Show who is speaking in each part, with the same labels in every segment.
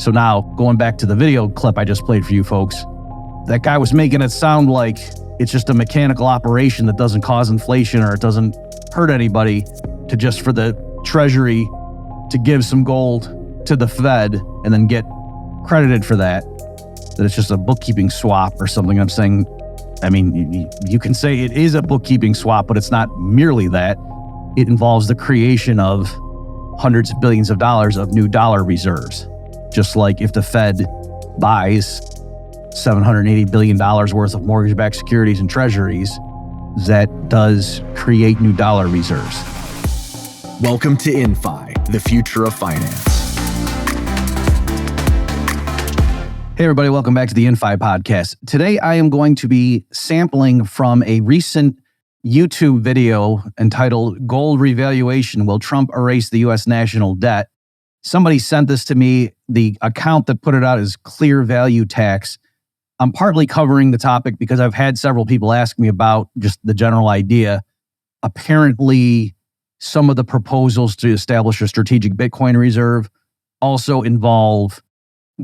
Speaker 1: So now, going back to the video clip I just played for you folks, that guy was making it sound like it's just a mechanical operation that doesn't cause inflation or it doesn't hurt anybody to just for the Treasury to give some gold to the Fed and then get credited for that it's just a bookkeeping swap or something. I'm saying, I mean, you can say it is a bookkeeping swap, but it's not merely that. It involves the creation of hundreds of billions of dollars of new dollar reserves. Just like if the Fed buys $780 billion worth of mortgage-backed securities and treasuries, that does create new dollar reserves.
Speaker 2: Welcome to InFi, the future of finance.
Speaker 1: Hey everybody, welcome back to the InFi podcast. Today I am going to be sampling from a recent YouTube video entitled Gold Revaluation, Will Trump Erase the U.S. National Debt? Somebody sent this to me. The account that put it out is Clear Value Tax. I'm partly covering the topic because I've had several people ask me about just the general idea. Apparently, some of the proposals to establish a strategic Bitcoin reserve also involve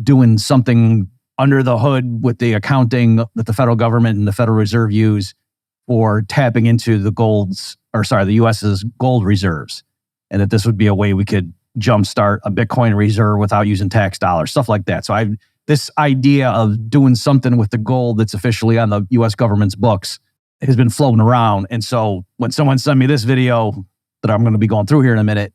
Speaker 1: doing something under the hood with the accounting that the federal government and the Federal Reserve use for tapping into the the U.S.'s gold reserves. And that this would be a way we could jumpstart a Bitcoin reserve without using tax dollars, stuff like that. So this idea of doing something with the gold that's officially on the U.S. government's books has been floating around. And so when someone sent me this video that I'm going to be going through here in a minute,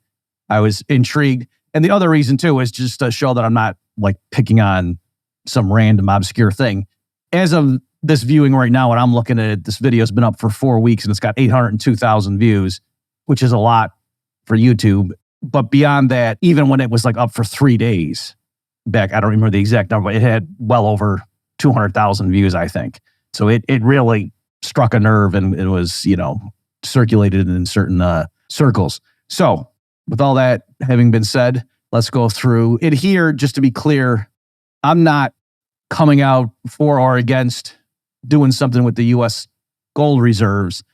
Speaker 1: I was intrigued. And the other reason too is just to show that I'm not like picking on some random obscure thing. As of this viewing right now, when I'm looking at it, this video has been up for 4 weeks and it's got 802,000 views, which is a lot for YouTube. But beyond that, even when it was like up for 3 days back, I don't remember the exact number, but it had well over 200,000 views, I think. So it really struck a nerve and it was, circulated in certain circles. So with all that having been said, let's go through it here. Just to be clear, I'm not coming out for or against doing something with the U.S. gold reserves.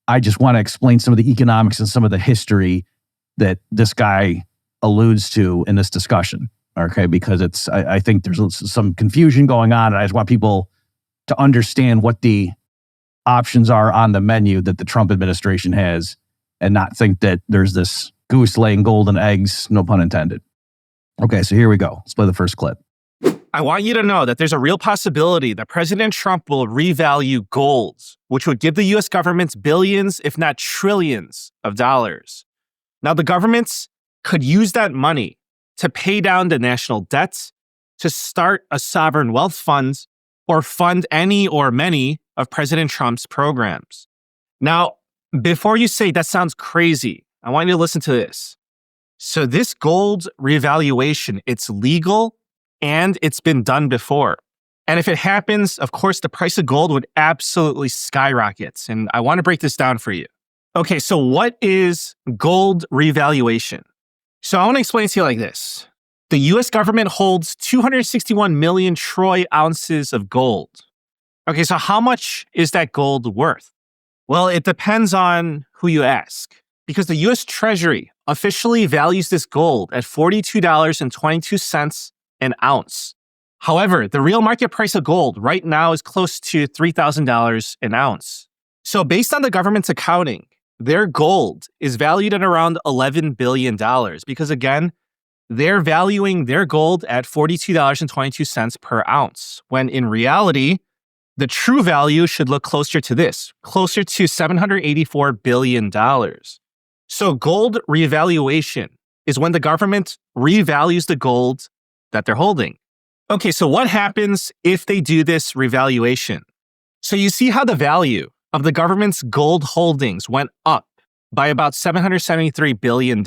Speaker 1: I just want to explain some of the economics and some of the history that this guy alludes to in this discussion, okay? Because I think there's some confusion going on, and I just want people to understand what the options are on the menu that the Trump administration has and not think that there's this goose laying golden eggs, no pun intended. Okay, so here we go. Let's play the first clip.
Speaker 3: I want you to know that there's a real possibility that President Trump will revalue gold, which would give the U.S. government billions, if not trillions of dollars. Now, the governments could use that money to pay down the national debt, to start a sovereign wealth fund, or fund any or many of President Trump's programs. Now, before you say that sounds crazy, I want you to listen to this. So this gold revaluation, it's legal and it's been done before. And if it happens, of course, the price of gold would absolutely skyrocket. And I want to break this down for you. Okay, so what is gold revaluation? So I want to explain to you like this. The US government holds 261 million troy ounces of gold. Okay, so how much is that gold worth? Well, it depends on who you ask, because the US Treasury officially values this gold at $42.22 an ounce. However, the real market price of gold right now is close to $3,000 an ounce. So based on the government's accounting, their gold is valued at around $11 billion because, again, they're valuing their gold at $42.22 per ounce, when in reality, the true value should look closer to this, closer to $784 billion. So gold revaluation is when the government revalues the gold that they're holding. Okay, so what happens if they do this revaluation? So you see how the value of the government's gold holdings went up by about $773 billion.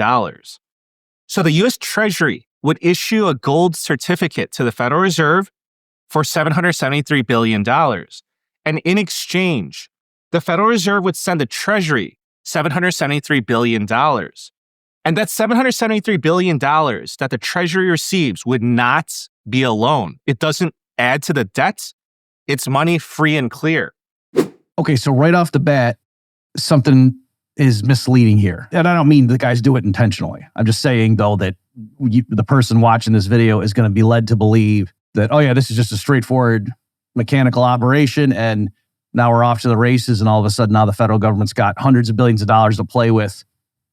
Speaker 3: So the U.S. Treasury would issue a gold certificate to the Federal Reserve for $773 billion. And in exchange, the Federal Reserve would send the Treasury $773 billion. And that $773 billion that the Treasury receives would not be a loan. It doesn't add to the debt. It's money free and clear.
Speaker 1: Okay, so right off the bat, something is misleading here. And I don't mean the guys do it intentionally. I'm just saying, though, that the person watching this video is going to be led to believe that, oh yeah, this is just a straightforward mechanical operation and now we're off to the races, and all of a sudden now the federal government's got hundreds of billions of dollars to play with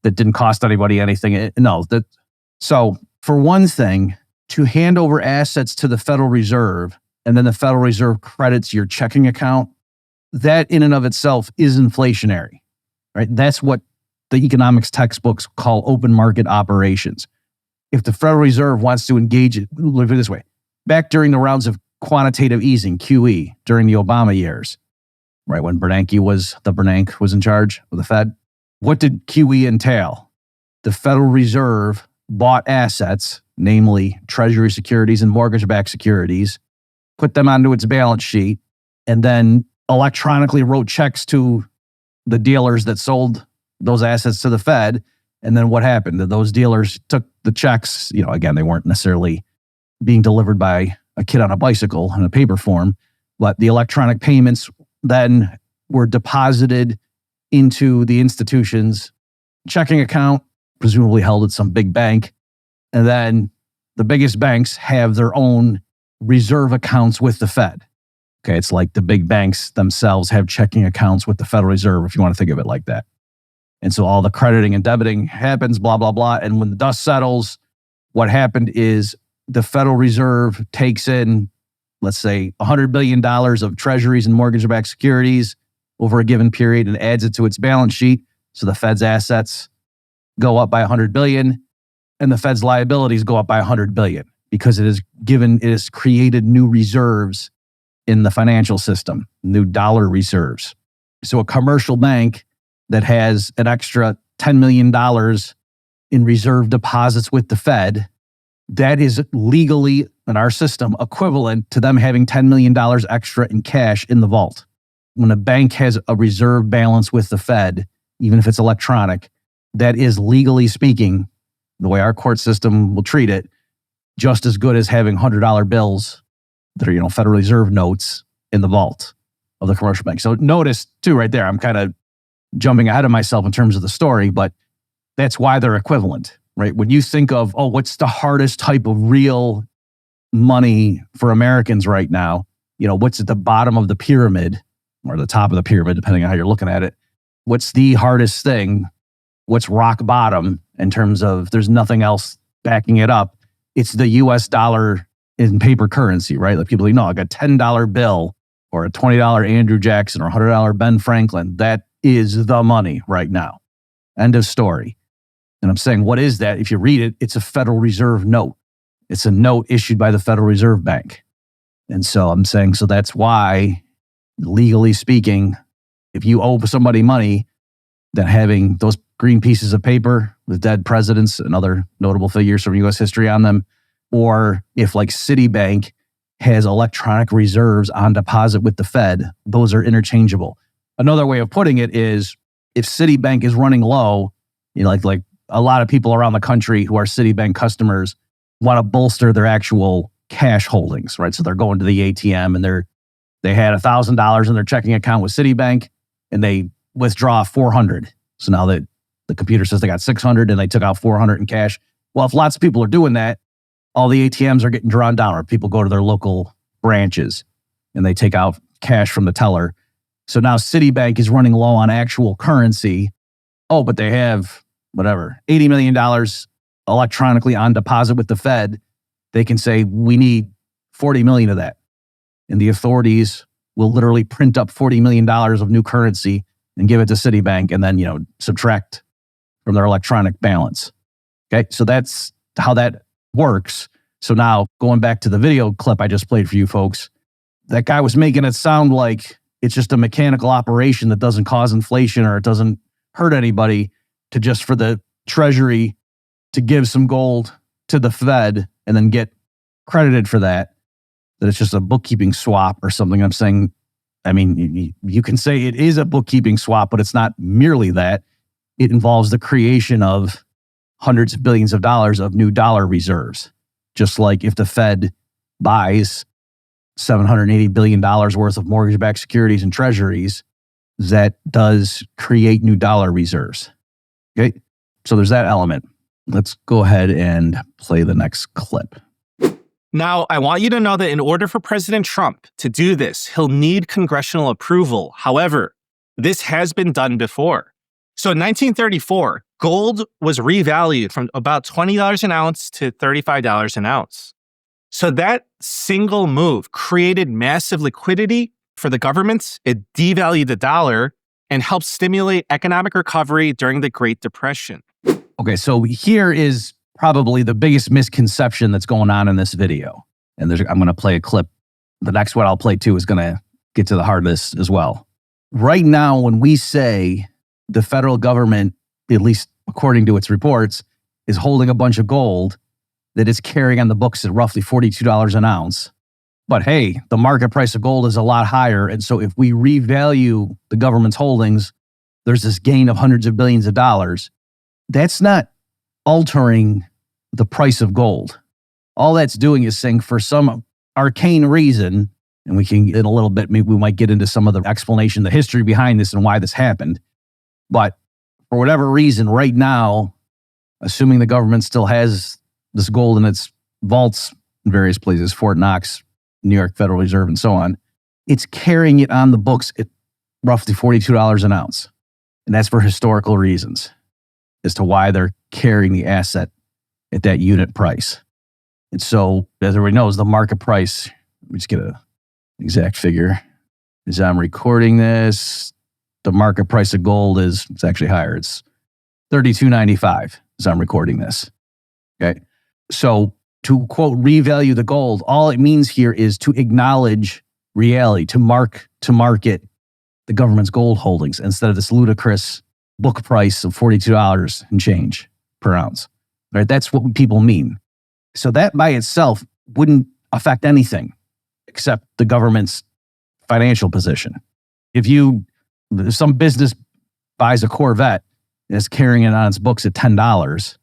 Speaker 1: that didn't cost anybody anything. So for one thing, to hand over assets to the Federal Reserve and then the Federal Reserve credits your checking account, that in and of itself is inflationary, right? That's what the economics textbooks call open market operations. If the Federal Reserve wants to engage it, look at it this way. Back during the rounds of quantitative easing, QE, during the Obama years, right, when Bernanke was in charge of the Fed, what did QE entail? The Federal Reserve bought assets, namely Treasury securities and mortgage-backed securities, put them onto its balance sheet, and then electronically wrote checks to the dealers that sold those assets to the Fed. And then what happened? Those dealers took the checks, again, they weren't necessarily being delivered by a kid on a bicycle in a paper form, but the electronic payments then were deposited into the institution's checking account, presumably held at some big bank. And then the biggest banks have their own reserve accounts with the Fed. Okay, it's like the big banks themselves have checking accounts with the Federal Reserve, if you want to think of it like that. And so all the crediting and debiting happens, blah, blah, blah. And when the dust settles, what happened is the Federal Reserve takes in, let's say, $100 billion of treasuries and mortgage-backed securities over a given period and adds it to its balance sheet. So the Fed's assets go up by $100 billion and the Fed's liabilities go up by $100 billion because it has created new reserves in the financial system, new dollar reserves. So a commercial bank that has an extra $10 million in reserve deposits with the Fed, that is legally, in our system, equivalent to them having $10 million extra in cash in the vault. When a bank has a reserve balance with the Fed, even if it's electronic, that is, legally speaking, the way our court system will treat it, just as good as having $100 bills that are, Federal Reserve notes in the vault of the commercial bank. So notice, too, right there, I'm kind of jumping ahead of myself in terms of the story, but that's why they're equivalent, right? When you think of, what's the hardest type of real money for Americans right now? What's at the bottom of the pyramid or the top of the pyramid, depending on how you're looking at it. What's the hardest thing? What's rock bottom in terms of there's nothing else backing it up? It's the US dollar in paper currency, right? Like people, I got a $10 bill or a $20 Andrew Jackson or a $100 Ben Franklin. That is the money right now. End of story. And I'm saying, what is that? If you read it, it's a Federal Reserve note. It's a note issued by the Federal Reserve Bank. And so I'm saying, so that's why, legally speaking, if you owe somebody money, then having those green pieces of paper with dead presidents and other notable figures from U.S. history on them, or if like Citibank has electronic reserves on deposit with the Fed, those are interchangeable. Another way of putting it is if Citibank is running low, like a lot of people around the country who are Citibank customers want to bolster their actual cash holdings, right? So they're going to the ATM and they had $1,000 in their checking account with Citibank and they withdraw $400. So now that the computer says they got $600 and they took out $400 in cash. Well, if lots of people are doing that, all the ATMs are getting drawn down, or people go to their local branches and they take out cash from the teller. So now Citibank is running low on actual currency. But they have $80 million electronically on deposit with the Fed. They can say, we need 40 million of that. And the authorities will literally print up $40 million of new currency and give it to Citibank and then, subtract from their electronic balance. Okay, so that's how that works. So now going back to the video clip I just played for you folks, that guy was making it sound like it's just a mechanical operation that doesn't cause inflation or it doesn't hurt anybody for the Treasury to give some gold to the Fed and then get credited for that it's just a bookkeeping swap or something. I'm saying, you can say it is a bookkeeping swap, but it's not merely that. It involves the creation of hundreds of billions of dollars of new dollar reserves. Just like if the Fed buys $780 billion worth of mortgage-backed securities and treasuries, that does create new dollar reserves. Okay, so there's that element. Let's go ahead and play the next clip.
Speaker 3: Now, I want you to know that in order for President Trump to do this, he'll need congressional approval. However, this has been done before. So in 1934, gold was revalued from about $20 an ounce to $35 an ounce. So that single move created massive liquidity for the governments. It devalued the dollar and helped stimulate economic recovery during the Great Depression.
Speaker 1: Okay, so here is probably the biggest misconception that's going on in this video. And I'm going to play a clip. The next one I'll play too is going to get to the heart of this as well. Right now, when we say the federal government, at least according to its reports, is holding a bunch of gold that it's carrying on the books at roughly $42 an ounce. But hey, the market price of gold is a lot higher. And so if we revalue the government's holdings, there's this gain of hundreds of billions of dollars. That's not altering the price of gold. All that's doing is saying for some arcane reason, and we can, in a little bit, maybe we might get into some of the explanation, the history behind this and why this happened. But for whatever reason, right now, assuming the government still has this gold in its vaults in various places, Fort Knox, New York Federal Reserve, and so on, it's carrying it on the books at roughly $42 an ounce. And that's for historical reasons as to why they're carrying the asset at that unit price. And so, as everybody knows, the market price, let me just get an exact figure. As I'm recording this, the market price of gold it's actually higher. It's $32.95 as I'm recording this. Okay. So to quote, revalue the gold, all it means here is to acknowledge reality, to market the government's gold holdings instead of this ludicrous book price of $42 and change per ounce. Right? That's what people mean. So that by itself wouldn't affect anything except the government's financial position. If some business buys a Corvette and is carrying it on its books at $10,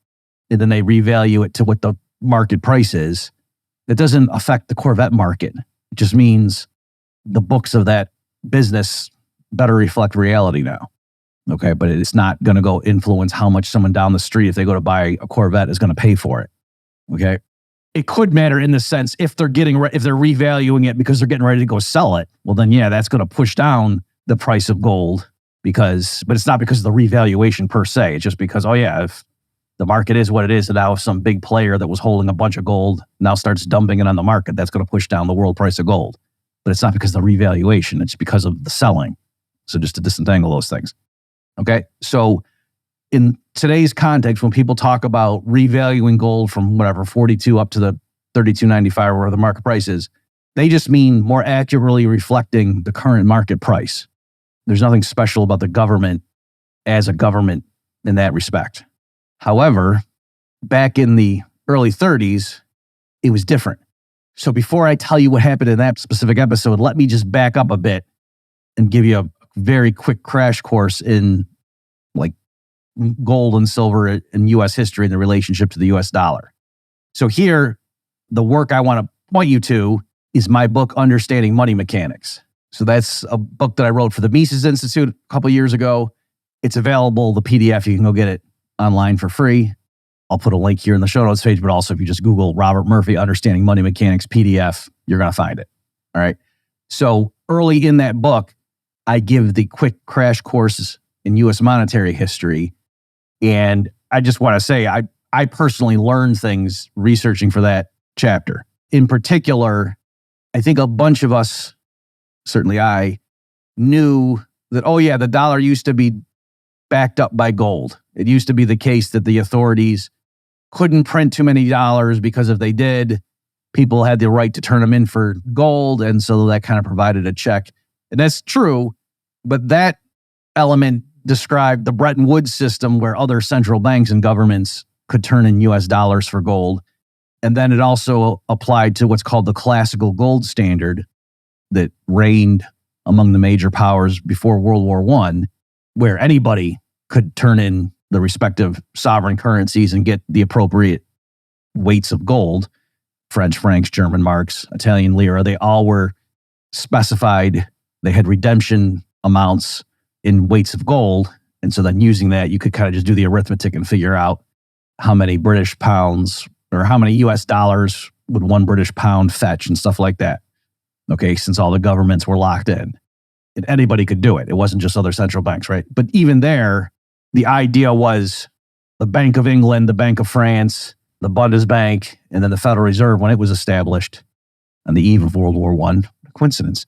Speaker 1: and then they revalue it to what the market price is, it doesn't affect the Corvette market. It just means the books of that business better reflect reality now. Okay, but it's not going to go influence how much someone down the street, if they go to buy a Corvette, is going to pay for it. Okay, it could matter in the sense if they're revaluing it because they're getting ready to go sell it. Well, then yeah, that's going to push down the price of gold but it's not because of the revaluation per se. It's just because, if the market is what it is, and now if some big player that was holding a bunch of gold now starts dumping it on the market, that's going to push down the world price of gold. But it's not because of the revaluation. It's because of the selling. So just to disentangle those things. Okay, so in today's context, when people talk about revaluing gold from whatever 42 up to the 32.95 or where the market price is, they just mean more accurately reflecting the current market price. There's nothing special about the government as a government in that respect. However, back in the early 30s, it was different. So before I tell you what happened in that specific episode, let me just back up a bit and give you a very quick crash course in like gold and silver in U.S. history and the relationship to the U.S. dollar. So here, the work I want to point you to is my book, Understanding Money Mechanics. So that's a book that I wrote for the Mises Institute a couple of years ago. It's available, the PDF, you can go get it online for free. I'll put a link here in the show notes page, but also if you just Google Robert Murphy, Understanding Money Mechanics PDF, you're going to find it. All right. So early in that book, I give the quick crash courses in U.S. monetary history. And I just want to say, I personally learned things researching for that chapter. In particular, I think a bunch of us, certainly I, knew that, the dollar used to be backed up by gold. It used to be the case that the authorities couldn't print too many dollars because if they did, people had the right to turn them in for gold. And so that kind of provided a check. And that's true, but that element described the Bretton Woods system where other central banks and governments could turn in US dollars for gold. And then it also applied to what's called the classical gold standard that reigned among the major powers before World War I, where anybody could turn in the respective sovereign currencies and get the appropriate weights of gold. French francs, German marks, Italian lira, they all were specified. They had redemption amounts in weights of gold. And so then using that, you could kind of just do the arithmetic and figure out how many British pounds or how many US dollars would one British pound fetch and stuff like that. Okay, since all the governments were locked in. And anybody could do it. It wasn't just other central banks, right? But even there, the idea was the Bank of England, the Bank of France, the Bundesbank, and then the Federal Reserve, when it was established on the eve of World War I, coincidence,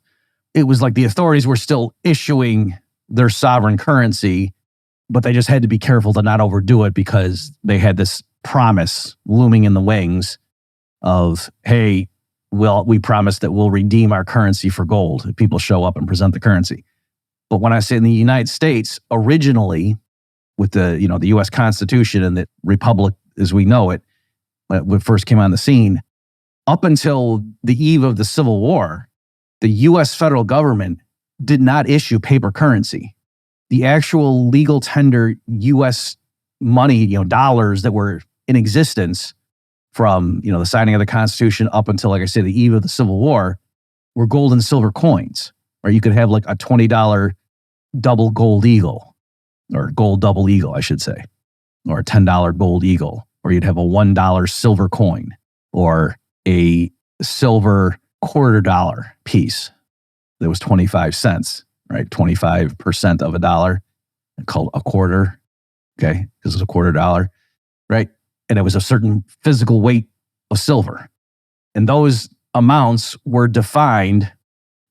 Speaker 1: it was like the authorities were still issuing their sovereign currency, but they just had to be careful to not overdo it because they had this promise looming in the wings of, hey, we promise that we'll redeem our currency for gold if people show up and present the currency. But when I say in the United States, originally with the U.S. Constitution and the Republic as we know it, when it first came on the scene, up until the eve of the Civil War, the U.S. federal government did not issue paper currency. The actual legal tender U.S. money, dollars that were in existence from, the signing of the Constitution up until, like I say, the eve of the Civil War, were gold and silver coins. Or you could have like a $20 double gold eagle, or gold double eagle, I should say, or a $10 gold eagle, or you'd have a $1 silver coin, or a silver $quarter piece that was 25 cents, right? 25% of a dollar, called a quarter, okay? Because it's a $quarter, right? And it was a certain physical weight of silver. And those amounts were defined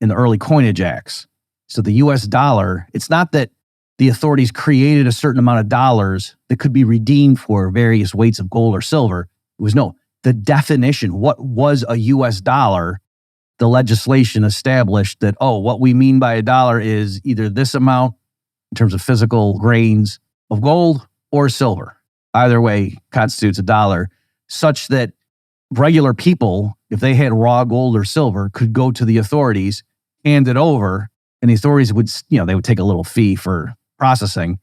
Speaker 1: in the early coinage acts. So the US dollar, it's not that the authorities created a certain amount of dollars that could be redeemed for various weights of gold or silver. It was the definition, what was a US dollar, the legislation established that, what we mean by a dollar is either this amount in terms of physical grains of gold or silver. Either way constitutes a dollar, such that regular people, if they had raw gold or silver, could go to the authorities, hand it over, and the authorities would, they would take a little fee for processing,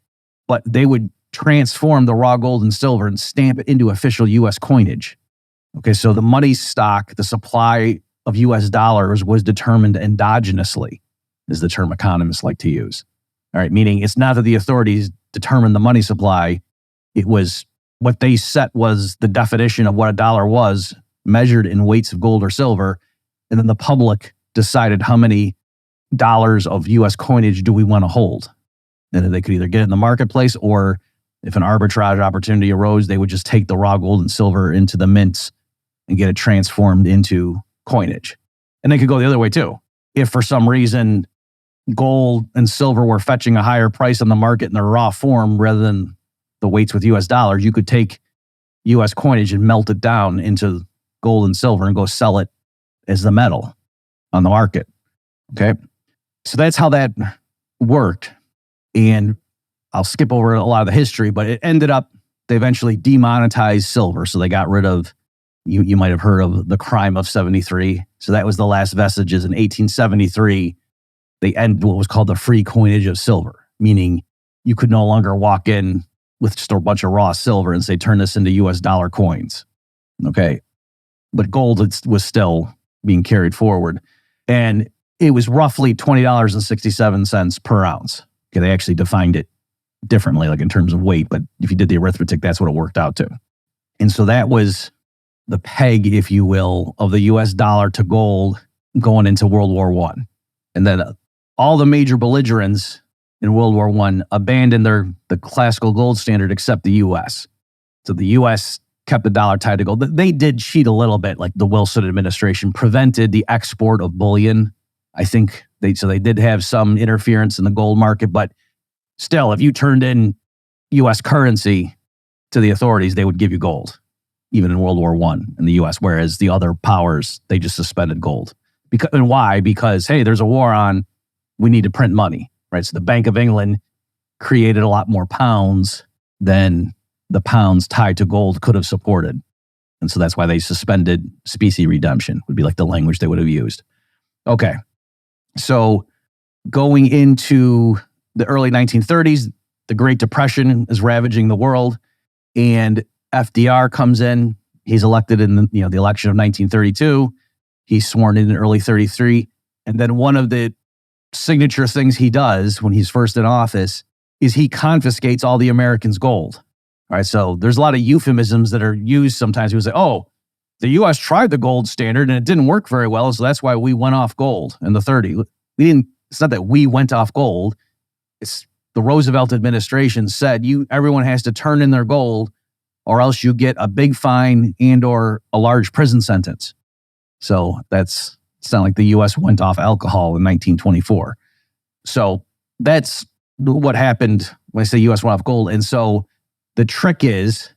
Speaker 1: but they would transform the raw gold and silver and stamp it into official U.S. coinage. Okay, so the money stock, the supply of U.S. dollars was determined endogenously, is the term economists like to use. All right, meaning it's not that the authorities determined the money supply. It was what they set was the definition of what a dollar was, measured in weights of gold or silver, and then the public decided how many dollars of U.S. coinage do we want to hold. And then they could either get it in the marketplace, or if an arbitrage opportunity arose, they would just take the raw gold and silver into the mints and get it transformed into coinage. And they could go the other way too. If for some reason gold and silver were fetching a higher price on the market in their raw form rather than the weights with US dollars, you could take US coinage and melt it down into gold and silver and go sell it as the metal on the market. Okay. So that's how that worked. And I'll skip over a lot of the history, but it ended up, they eventually demonetized silver. So they got rid of, you might have heard of the crime of 73. So that was the last vestiges in 1873. They ended what was called the free coinage of silver, meaning you could no longer walk in with just a bunch of raw silver and say, turn this into US dollar coins. Okay. But gold was still being carried forward. And it was roughly $20.67 per ounce. Okay. They actually defined it differently, like in terms of weight. But if you did the arithmetic, that's what it worked out to. And so that was the peg, if you will, of the US dollar to gold going into World War I. And then all the major belligerents in World War I abandoned the classical gold standard except the U.S. So the U.S. kept the dollar tied to gold. They did cheat a little bit, like the Wilson administration prevented the export of bullion. I think they did have some interference in the gold market, but still, if you turned in U.S. currency to the authorities, they would give you gold, even in World War I in the U.S., whereas the other powers, they just suspended gold. And why? Because, hey, there's a war on, we need to print money. Right, so the Bank of England created a lot more pounds than the pounds tied to gold could have supported. And so that's why they suspended specie redemption, would be like the language they would have used. Okay, so going into the early 1930s, the Great Depression is ravaging the world, and FDR comes in. He's elected in the election of 1932. He's sworn in early 33. And then one of the signature things he does when he's first in office is he confiscates all the Americans' gold. All right, so there's a lot of euphemisms that are used sometimes. People say, oh, the U.S. tried the gold standard and it didn't work very well, so that's why we went off gold in the 30s. We didn't. It's not that we went off gold. It's the Roosevelt administration said everyone has to turn in their gold, or else you get a big fine and or a large prison sentence. So it's not like the U.S. went off alcohol in 1924. So that's what happened when I say U.S. went off gold. And so the trick is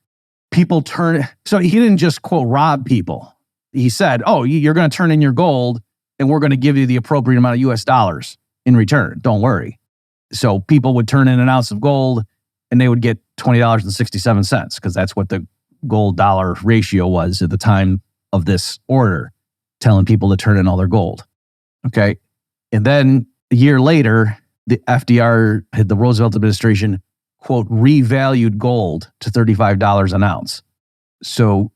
Speaker 1: people turn. So he didn't just, quote, rob people. He said, oh, you're going to turn in your gold and we're going to give you the appropriate amount of U.S. dollars in return. Don't worry. So people would turn in an ounce of gold and they would get $20.67 because that's what the gold dollar ratio was at the time of this order, telling people to turn in all their gold. Okay. And then a year later, the FDR had the Roosevelt administration, quote, revalued gold to $35 an ounce. So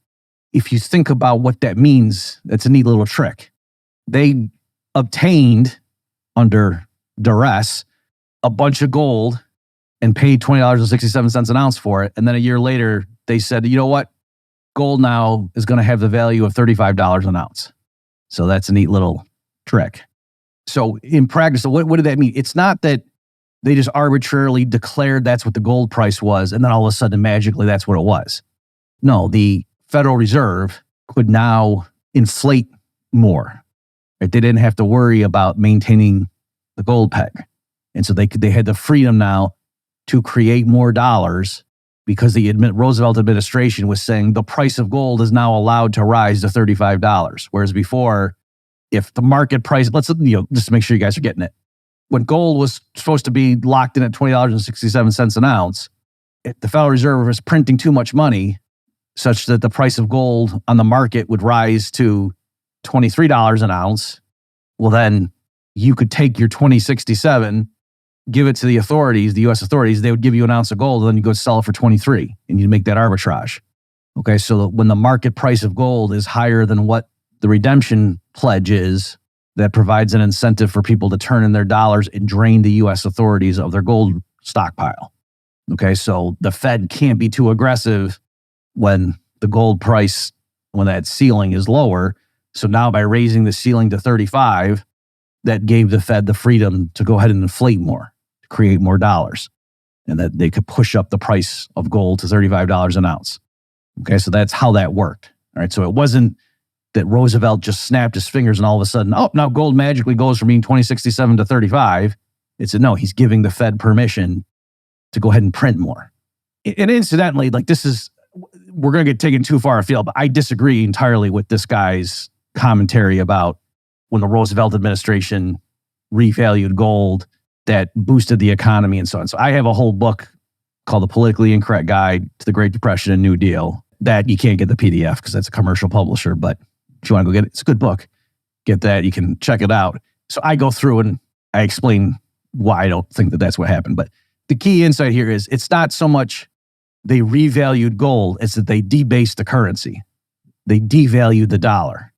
Speaker 1: if you think about what that means, that's a neat little trick. They obtained under duress a bunch of gold and paid $20.67 an ounce for it. And then a year later, they said, you know what? Gold now is going to have the value of $35 an ounce. So that's a neat little trick. So in practice, what did that mean? It's not that they just arbitrarily declared that's what the gold price was, and then all of a sudden, magically, that's what it was. No, the Federal Reserve could now inflate more. Right? They didn't have to worry about maintaining the gold peg. And so they had the freedom now to create more dollars because the Roosevelt administration was saying the price of gold is now allowed to rise to $35. Whereas before, if the market price, just to make sure you guys are getting it, when gold was supposed to be locked in at $20.67 an ounce, the Federal Reserve was printing too much money such that the price of gold on the market would rise to $23 an ounce. Well, then you could take your 2067, give it to the authorities, the U.S. authorities, they would give you an ounce of gold, and then you go sell it for 23, and you make that arbitrage. Okay, so when the market price of gold is higher than what the redemption pledge is, that provides an incentive for people to turn in their dollars and drain the U.S. authorities of their gold stockpile. Okay, so the Fed can't be too aggressive when the gold price, when that ceiling is lower. So now by raising the ceiling to 35, that gave the Fed the freedom to go ahead and inflate more, to create more dollars, and that they could push up the price of gold to $35 an ounce. Okay, so that's how that worked. All right, so it wasn't that Roosevelt just snapped his fingers and all of a sudden, oh, now gold magically goes from being 2067 to 35. It's no, he's giving the Fed permission to go ahead and print more. And incidentally, we're going to get taken too far afield, but I disagree entirely with this guy's commentary about when the Roosevelt administration revalued gold that boosted the economy and so on. So I have a whole book called The Politically Incorrect Guide to the Great Depression and New Deal that you can't get the PDF because that's a commercial publisher, but if you want to go get it, it's a good book. Get that, you can check it out. So I go through and I explain why I don't think that that's what happened. But the key insight here is it's not so much they revalued gold, it's that they debased the currency. They devalued the dollar.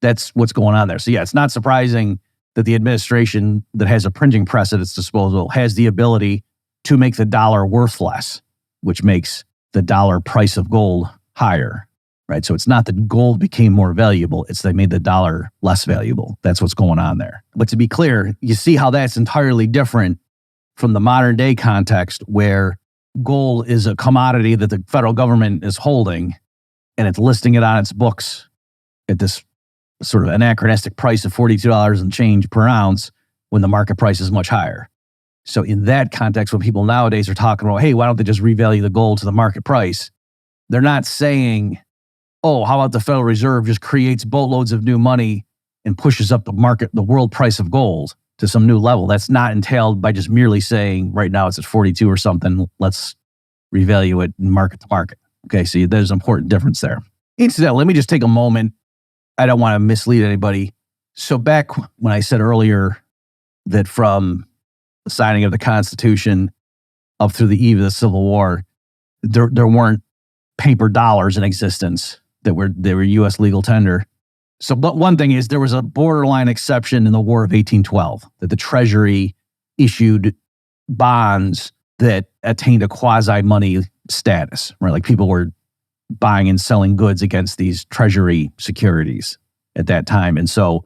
Speaker 1: That's what's going on there. So yeah, it's not surprising that the administration that has a printing press at its disposal has the ability to make the dollar worth less, which makes the dollar price of gold higher, right? So it's not that gold became more valuable, it's they made the dollar less valuable. That's what's going on there. But to be clear, you see how that's entirely different from the modern day context where gold is a commodity that the federal government is holding and it's listing it on its books at this sort of anachronistic price of $42 and change per ounce when the market price is much higher. So in that context, when people nowadays are talking about, hey, why don't they just revalue the gold to the market price? They're not saying, oh, how about the Federal Reserve just creates boatloads of new money and pushes up the world price of gold to some new level. That's not entailed by just merely saying, right now it's at 42 or something, let's revalue it market to market. Okay, so there's an important difference there. Incidentally, let me just take a moment. I don't want to mislead anybody. So back when I said earlier that from the signing of the Constitution up through the eve of the Civil War, there weren't paper dollars in existence that were U.S. legal tender. So, but one thing is there was a borderline exception in the War of 1812 that the Treasury issued bonds that attained a quasi money status, right? Like people were buying and selling goods against these Treasury securities at that time. And so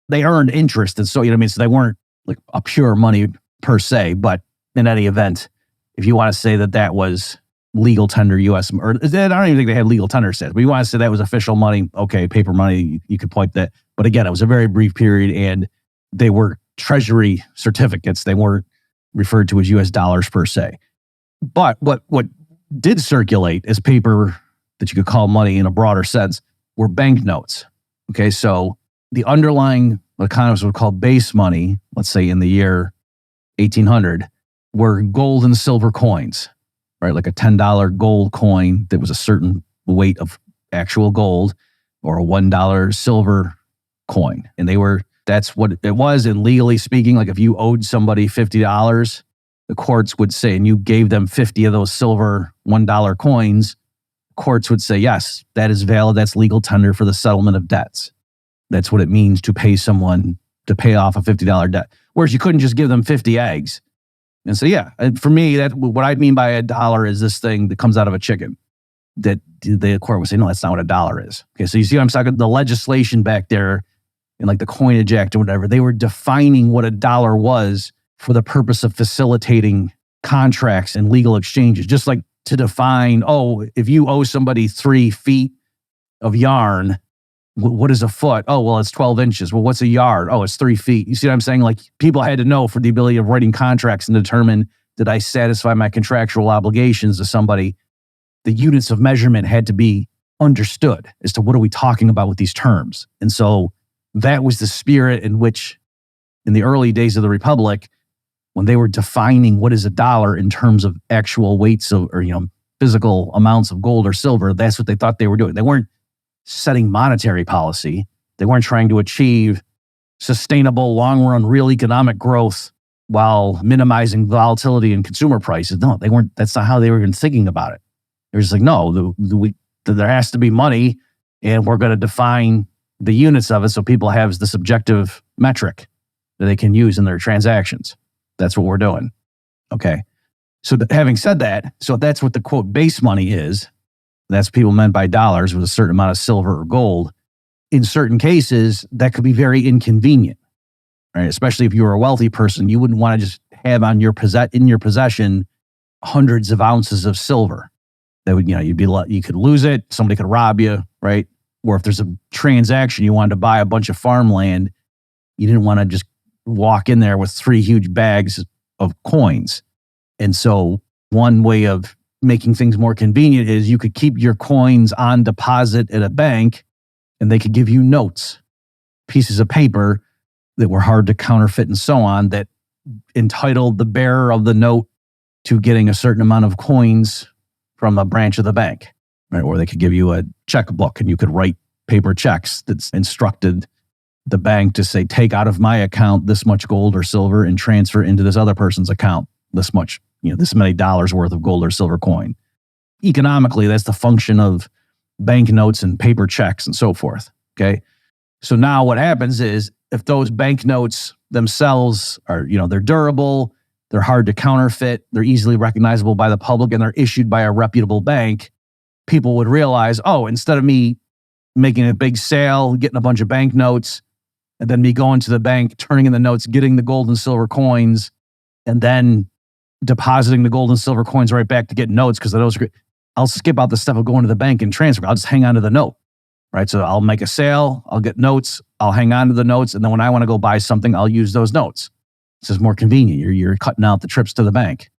Speaker 1: they earned interest. And so, you know what I mean? So they weren't like a pure money per se, but in any event, if you want to say that that was legal tender US, or I don't even think they had legal tender status, but you want to say that was official money, okay, paper money, you could point that. But again, it was a very brief period and they were Treasury certificates. They weren't referred to as US dollars per se. But what did circulate as paper that you could call money in a broader sense were banknotes. Okay, so the underlying, what economists would call base money, let's say in the year 1800, were gold and silver coins, right? Like a $10 gold coin that was a certain weight of actual gold, or a $1 silver coin. And that's what it was. And legally speaking, like if you owed somebody $50, the courts would say, and you gave them 50 of those silver $1 coins, courts would say, yes, that is valid. That's legal tender for the settlement of debts. That's what it means to pay someone to pay off a $50 debt. Whereas you couldn't just give them 50 eggs. And so, yeah, for me, that what I mean by a dollar is this thing that comes out of a chicken that the court would say, no, that's not what a dollar is. Okay, so you see what I'm talking? The legislation back there in like the Coinage Act or whatever, they were defining what a dollar was for the purpose of facilitating contracts and legal exchanges. Just like to define, oh, if you owe somebody 3 feet of yarn, what is a foot? Oh, well, it's 12 inches. Well, what's a yard? Oh, it's 3 feet. You see what I'm saying? Like people had to know for the ability of writing contracts and determine, did I satisfy my contractual obligations to somebody? The units of measurement had to be understood as to what are we talking about with these terms. And so that was the spirit in which in the early days of the Republic, when they were defining what is a dollar in terms of actual weights of, or, physical amounts of gold or silver, that's what they thought they were doing. They weren't setting monetary policy. They weren't trying to achieve sustainable, long-run, real economic growth while minimizing volatility in consumer prices. No, they weren't. That's not how they were even thinking about it. They were just like, no, there has to be money, and we're going to define the units of it so people have this objective metric that they can use in their transactions. That's what we're doing. Okay. So having said that, so that's what the quote base money is. That's what people meant by dollars with a certain amount of silver or gold. In certain cases, that could be very inconvenient, right? Especially if you were a wealthy person, you wouldn't want to just have in your possession hundreds of ounces of silver. That would, you could lose it. Somebody could rob you, right? Or if there's a transaction, you wanted to buy a bunch of farmland, you didn't want to just walk in there with 3 huge bags of coins. And so one way of making things more convenient is you could keep your coins on deposit at a bank and they could give you notes, pieces of paper that were hard to counterfeit and so on, that entitled the bearer of the note to getting a certain amount of coins from a branch of the bank, right? Or they could give you a checkbook and you could write paper checks that's instructed the bank to say, take out of my account this much gold or silver and transfer into this other person's account this much, this many dollars worth of gold or silver coin. Economically, that's the function of banknotes and paper checks and so forth. Okay. So now what happens is if those banknotes themselves are, they're durable, they're hard to counterfeit, they're easily recognizable by the public, and they're issued by a reputable bank, people would realize, oh, instead of me making a big sale, getting a bunch of banknotes, and then me going to the bank, turning in the notes, getting the gold and silver coins, and then depositing the gold and silver coins right back to get notes, because I'll skip out the step of going to the bank and transfer. I'll just hang on to the note, right? So I'll make a sale, I'll get notes, I'll hang on to the notes, and then when I want to go buy something, I'll use those notes. It's just more convenient. You're cutting out the trips to the bank.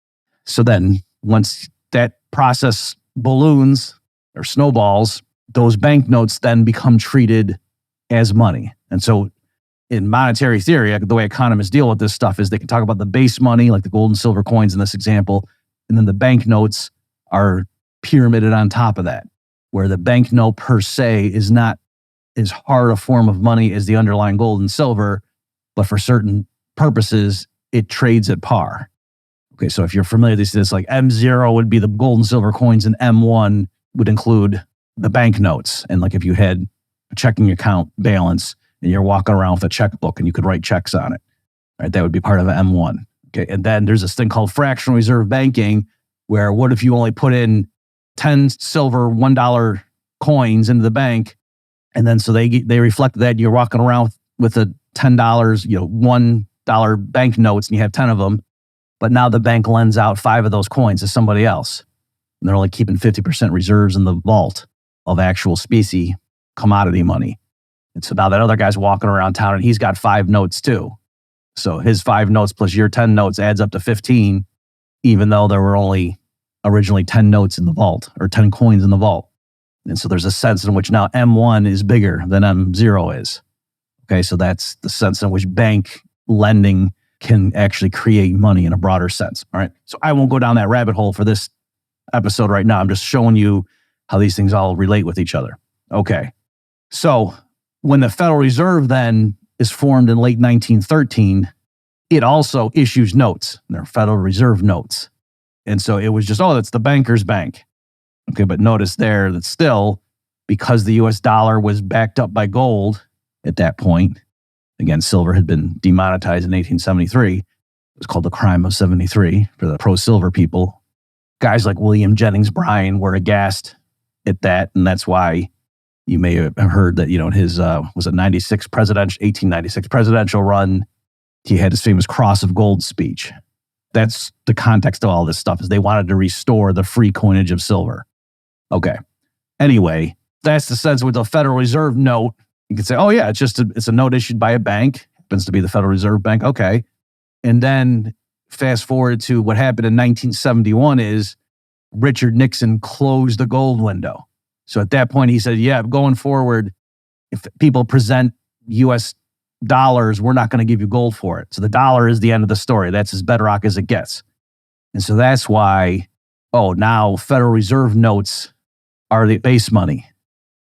Speaker 1: So then once that process balloons or snowballs, those banknotes then become treated as money. And so in monetary theory, the way economists deal with this stuff is they can talk about the base money, like the gold and silver coins in this example, and then the banknotes are pyramided on top of that, where the banknote per se is not as hard a form of money as the underlying gold and silver, but for certain purposes, it trades at par. Okay, so if you're familiar with this, like M0 would be the gold and silver coins, and M1 would include the banknotes. And like if you had a checking account balance and you're walking around with a checkbook and you could write checks on it, right? That would be part of an M1. Okay, and then there's this thing called fractional reserve banking, where what if you only put in 10 silver $1 coins into the bank, and then so they reflect that you're walking around with a $10, $1 bank notes, and you have 10 of them, but now the bank lends out 5 of those coins to somebody else, and they're only keeping 50% reserves in the vault of actual specie commodity money. And so now that other guy's walking around town and he's got 5 notes too. So his 5 notes plus your 10 notes adds up to 15, even though there were only originally 10 notes in the vault or 10 coins in the vault. And so there's a sense in which now M1 is bigger than M0 is. Okay, so that's the sense in which bank lending can actually create money in a broader sense. All right, so I won't go down that rabbit hole for this episode right now. I'm just showing you how these things all relate with each other. Okay, so when the Federal Reserve then is formed in late 1913, it also issues notes. They're Federal Reserve notes. And so it was just, that's the banker's bank. Okay, but notice there that still, because the US dollar was backed up by gold at that point, again, silver had been demonetized in 1873. It was called the Crime of 73 for the pro-silver people. Guys like William Jennings Bryan were aghast at that, and that's why you may have heard that, in his, 1896 presidential run, he had his famous Cross of Gold speech. That's the context of all this stuff, is they wanted to restore the free coinage of silver. Okay. Anyway, that's the sense with the Federal Reserve note. You could say, it's a note issued by a bank. Happens to be the Federal Reserve Bank. Okay. And then fast forward to what happened in 1971 is Richard Nixon closed the gold window. So at that point, he said, going forward, if people present U.S. dollars, we're not going to give you gold for it. So the dollar is the end of the story. That's as bedrock as it gets. And so that's why, now Federal Reserve notes are the base money.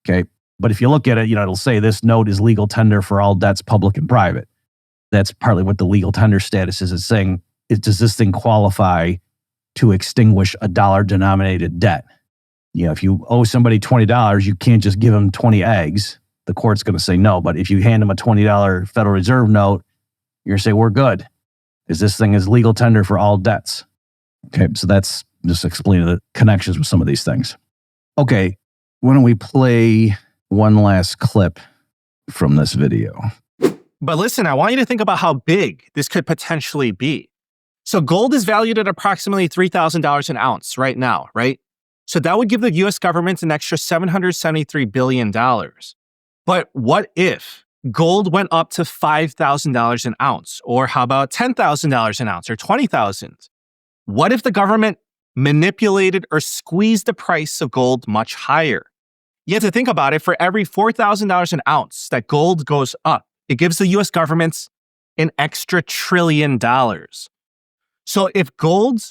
Speaker 1: Okay. But if you look at it, it'll say this note is legal tender for all debts, public and private. That's partly what the legal tender status is. It's saying, does this thing qualify to extinguish a dollar-denominated debt? If you owe somebody $20, you can't just give them 20 eggs. The court's going to say no. But if you hand them a $20 Federal Reserve note, you're going to say, we're good, because this thing is legal tender for all debts. Okay, so that's just explaining the connections with some of these things. Okay, why don't we play one last clip from this video?
Speaker 3: But listen, I want you to think about how big this could potentially be. So gold is valued at approximately $3,000 an ounce right now, right? So that would give the US government an extra $773 billion. But what if gold went up to $5,000 an ounce? Or how about $10,000 an ounce or $20,000? What if the government manipulated or squeezed the price of gold much higher? You have to think about it. For every $4,000 an ounce that gold goes up, it gives the US government an extra $1 trillion. So if gold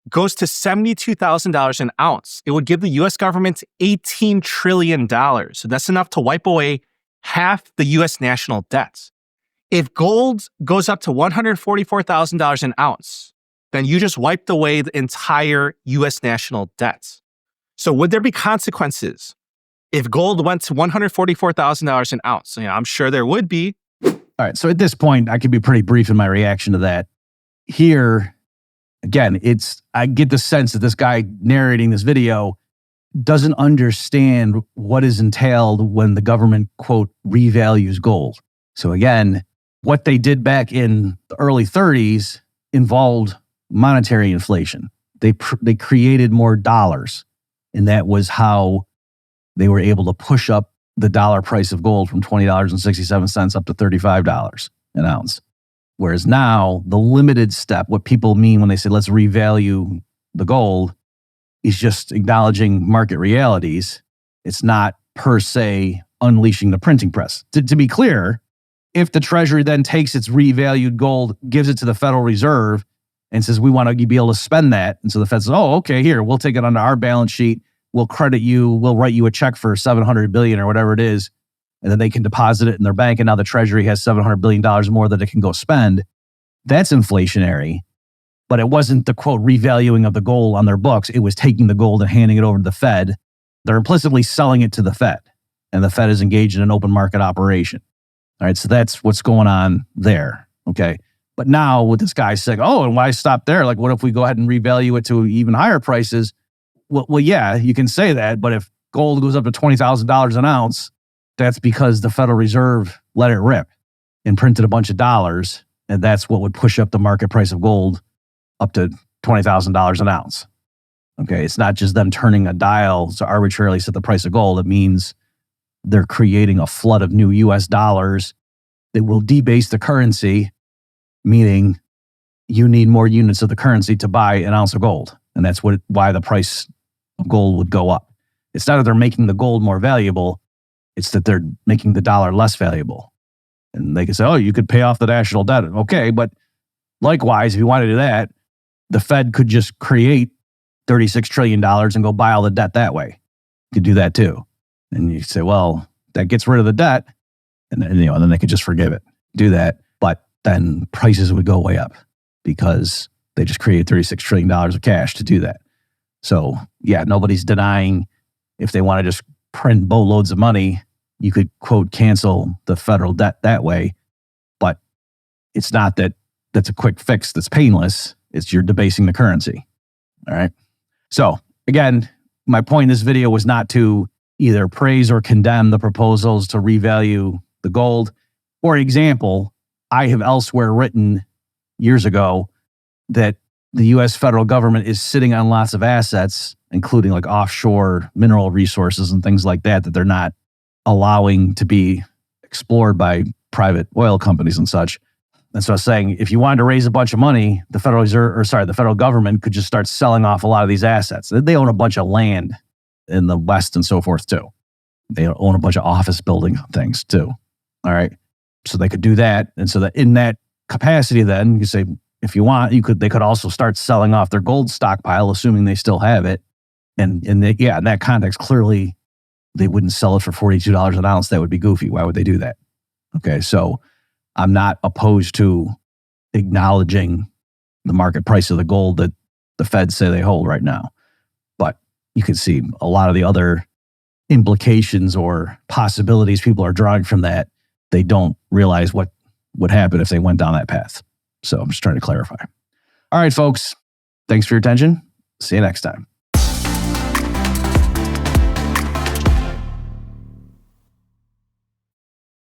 Speaker 3: goes to $72,000 an ounce, it would give the US government $18 trillion. So that's enough to wipe away half the US national debt. If gold goes up to $144,000 an ounce, then you just wiped away the entire US national debt. So would there be consequences if gold went to $144,000 an ounce? I'm sure there would be.
Speaker 1: All right. So at this point, I can be pretty brief in my reaction to that. Here, again, I get the sense that this guy narrating this video doesn't understand what is entailed when the government, quote, revalues gold. So again, what they did back in the early 30s involved monetary inflation. They created more dollars, and that was how they were able to push up the dollar price of gold from $20.67 up to $35 an ounce. Whereas now, the limited step, what people mean when they say, let's revalue the gold, is just acknowledging market realities. It's not per se unleashing the printing press. To be clear, if the Treasury then takes its revalued gold, gives it to the Federal Reserve, and says, we want to be able to spend that. And so the Fed says, okay, here, we'll take it onto our balance sheet. We'll credit you. We'll write you a check for $700 billion or whatever it is. And then they can deposit it in their bank. And now the Treasury has $700 billion more that it can go spend. That's inflationary. But it wasn't the, quote, revaluing of the gold on their books. It was taking the gold and handing it over to the Fed. They're implicitly selling it to the Fed. And the Fed is engaged in an open market operation. All right, so that's what's going on there. Okay. But now with this guy saying, oh, and why stop there? Like, what if we go ahead and revalue it to even higher prices? Well, yeah, you can say that. But if gold goes up to $20,000 an ounce, that's because the Federal Reserve let it rip and printed a bunch of dollars. And that's what would push up the market price of gold up to $20,000 an ounce. Okay, it's not just them turning a dial to arbitrarily set the price of gold. It means they're creating a flood of new US dollars that will debase the currency, meaning you need more units of the currency to buy an ounce of gold. And that's why the price of gold would go up. It's not that they're making the gold more valuable, it's that they're making the dollar less valuable. And they can say, oh, you could pay off the national debt. Okay, but likewise, if you want to do that, the Fed could just create $36 trillion and go buy all the debt that way. You could do that too. And you say, well, that gets rid of the debt. And then they could just forgive it, do that. But then prices would go way up because they just created $36 trillion of cash to do that. So yeah, nobody's denying if they want to just print boatloads of money, you could, quote, cancel the federal debt that way. But it's not that that's a quick fix that's painless. It's you're debasing the currency. All right. So again, my point in this video was not to either praise or condemn the proposals to revalue the gold. For example, I have elsewhere written years ago that the US federal government is sitting on lots of assets, including like offshore mineral resources and things like that, that they're not allowing to be explored by private oil companies and such. And so I was saying, if you wanted to raise a bunch of money, the federal government could just start selling off a lot of these assets. They own a bunch of land in the West and so forth too. They own a bunch of office building things too. All right. So they could do that. And so that in that capacity, then you say, if you want, they could also start selling off their gold stockpile, assuming they still have it. And in that context, clearly they wouldn't sell it for $42 an ounce. That would be goofy. Why would they do that? Okay. So I'm not opposed to acknowledging the market price of the gold that the Feds say they hold right now. But you can see a lot of the other implications or possibilities people are drawing from that. They don't realize what would happen if they went down that path. So I'm just trying to clarify. All right, folks. Thanks for your attention. See you next time.